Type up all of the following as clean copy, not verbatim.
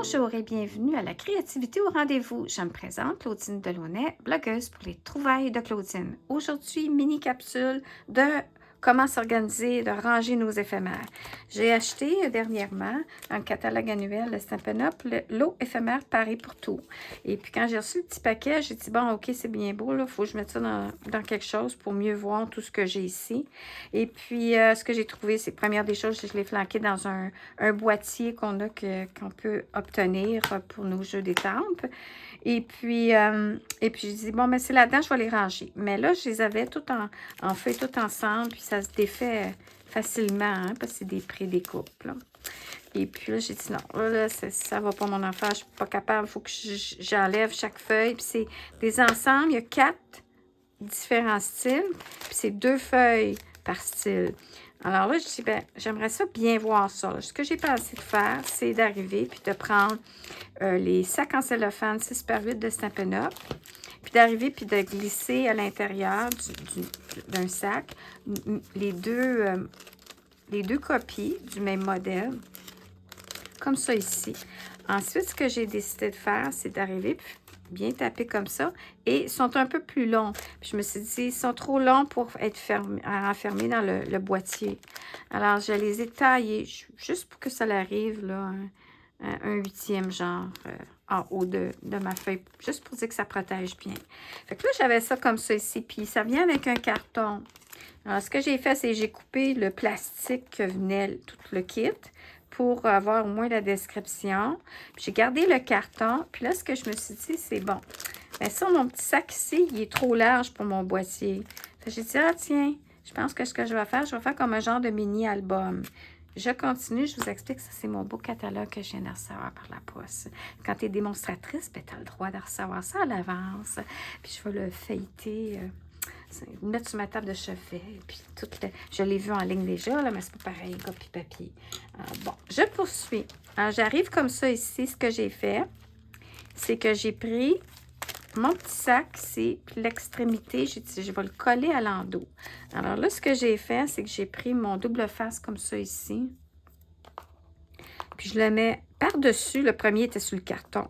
Bonjour et bienvenue à la créativité au rendez-vous. Je me présente, Claudine Delaunay, blogueuse pour les trouvailles de Claudine. Aujourd'hui, mini capsule de comment s'organiser, de ranger nos éphémères. J'ai acheté dernièrement dans le catalogue annuel de Stampin' Up lot éphémère pareil pour tout. Et puis quand j'ai reçu le petit paquet, j'ai dit bon ok c'est bien beau, il faut que je mette ça dans quelque chose pour mieux voir tout ce que j'ai ici. Et puis ce que j'ai trouvé, c'est première des choses, je l'ai flanqué dans un boîtier qu'on peut obtenir pour nos jeux d'étampes. Et puis je dis, bon, mais c'est là-dedans, je vais les ranger. Mais là, je les avais tout en feuilles, tout ensemble, puis ça se défait facilement, hein, parce que c'est des pré-découpes, là. Et puis là, j'ai dit, non, là ça va pas mon affaire, je suis pas capable, il faut que j'enlève chaque feuille. Puis c'est des ensembles, il y a 4 différents styles, puis c'est 2 feuilles par style. Alors là, je dis, ben, j'aimerais ça bien voir ça. Là. Ce que j'ai pensé de faire, c'est d'arriver puis de prendre les sacs en cellophane 6x8 de Stampin' Up, puis d'arriver puis de glisser à l'intérieur d'un sac les deux copies du même modèle, comme ça ici. Ensuite, ce que j'ai décidé de faire, c'est d'arriver puis bien taper comme ça. Et ils sont un peu plus longs. Puis je me suis dit, ils sont trop longs pour être enfermés dans le boîtier. Alors, je les ai taillés juste pour que ça arrive, là, un 8e genre en haut de ma feuille. Juste pour dire que ça protège bien. Fait que là, j'avais ça comme ça ici. Puis ça vient avec un carton. Alors, ce que j'ai fait, c'est que j'ai coupé le plastique que venait tout le kit pour avoir au moins la description. J'ai gardé le carton. Puis là, ce que je me suis dit, c'est bon. Mais ça, mon petit sac ici, il est trop large pour mon boîtier. J'ai dit, ah tiens, je pense que ce que je vais faire comme un genre de mini-album. Je continue, je vous explique, ça c'est mon beau catalogue que je viens de recevoir par la poste. Quand tu es démonstratrice, ben, tu as le droit de recevoir ça à l'avance. Puis je vais le feuilleter, mettre sur ma table de chevet. Puis je l'ai vu en ligne déjà, là, mais c'est pas pareil, copie papier. Bon, je poursuis. Alors, j'arrive comme ça ici. Ce que j'ai fait, c'est que j'ai pris mon petit sac, c'est l'extrémité. J'ai dit, je vais le coller à l'endos. Alors là, ce que j'ai fait, c'est que j'ai pris mon double face comme ça ici. Puis je le mets par-dessus. Le premier était sur le carton.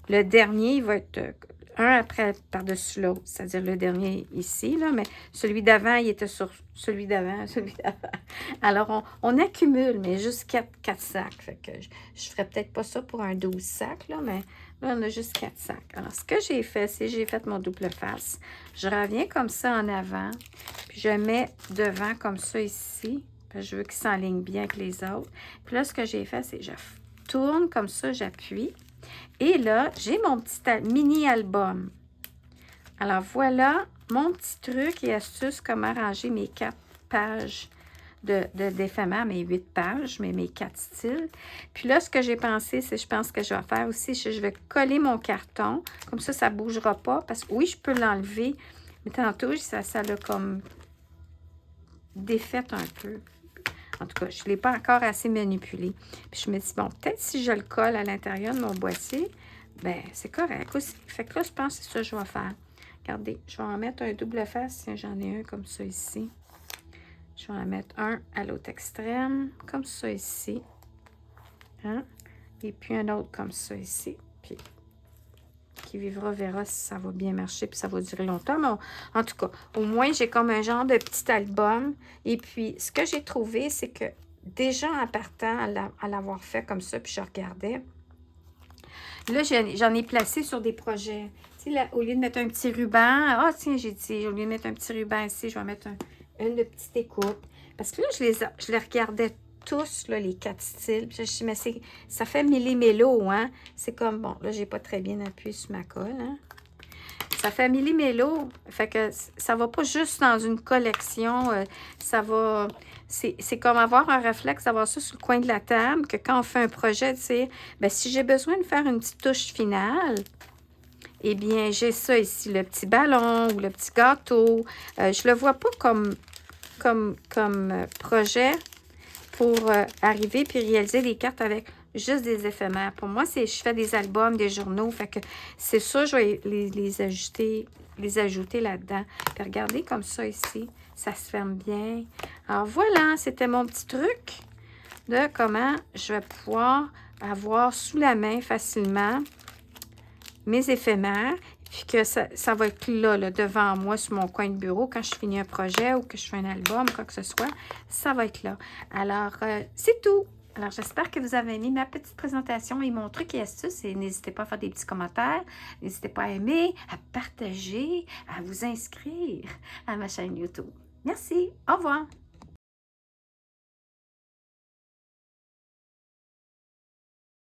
Le dernier, il va être un après par-dessus l'autre. C'est-à-dire le dernier ici, là. Mais celui d'avant, il était sur celui d'avant, celui d'avant. Alors, on accumule, mais juste 4 sacs. Fait que je ne ferais peut-être pas ça pour un 12 sacs, là, mais là, on a juste 4 sacs. Alors, ce que j'ai fait, c'est que j'ai fait mon double face. Je reviens comme ça en avant. Puis je mets devant comme ça ici. Parce que je veux qu'il s'enligne bien avec les autres. Puis là, ce que j'ai fait, c'est que je tourne comme ça, j'appuie. Et là, j'ai mon petit mini-album. Alors, voilà mon petit truc et astuce comment ranger mes 4 pages d'éphémère, mes 8 pages, mais mes 4 styles. Puis là, ce que j'ai pensé, c'est je pense que je vais faire aussi, je vais coller mon carton. Comme ça ne bougera pas. Parce que oui, je peux l'enlever. Mais tantôt, ça l'a comme défait un peu. En tout cas, je ne l'ai pas encore assez manipulé. Puis je me dis, bon, peut-être si je le colle à l'intérieur de mon boîtier, ben c'est correct aussi. Fait que là, je pense que c'est ça que je vais faire. Regardez, je vais en mettre un double face. Tiens, j'en ai un comme ça ici. Je vais en mettre un à l'autre extrême, comme ça ici. Hein? Et puis un autre comme ça ici. Puis qui vivra verra si ça va bien marcher puis ça va durer longtemps. Mais en tout cas, au moins, j'ai comme un genre de petit album. Et puis, ce que j'ai trouvé, c'est que déjà en partant à l'avoir fait comme ça, puis je regardais, là, j'en ai placé sur des projets. Tu sais, là, au lieu de mettre un petit ruban, ah tiens, j'ai dit, au lieu de mettre un petit ruban ici, je vais mettre une de petite écoute. Parce que là, je les regardais tous, là, les 4 styles. Puis je me suis dit, mais ça fait millimélo, hein? C'est comme, bon, là, j'ai pas très bien appuyé sur ma colle, hein? Ça fait millimélo. Fait que ça va pas juste dans une collection. Ça va... C'est comme avoir un réflexe d'avoir ça sur le coin de la table, que quand on fait un projet, tu sais, ben, si j'ai besoin de faire une petite touche finale, eh bien, j'ai ça ici, le petit ballon ou le petit gâteau. Je le vois pas comme projet pour arriver puis réaliser des cartes avec juste des éphémères. Pour moi, je fais des albums, des journaux, fait que c'est ça, je vais les ajouter là-dedans. Puis regardez comme ça ici, ça se ferme bien. Alors voilà, c'était mon petit truc de comment je vais pouvoir avoir sous la main facilement mes éphémères, puis que ça va être là, devant moi, sur mon coin de bureau, quand je finis un projet ou que je fais un album, quoi que ce soit, ça va être là. Alors, c'est tout. Alors, j'espère que vous avez aimé ma petite présentation et mon truc et astuce. Et n'hésitez pas à faire des petits commentaires. N'hésitez pas à aimer, à partager, à vous inscrire à ma chaîne YouTube. Merci. Au revoir.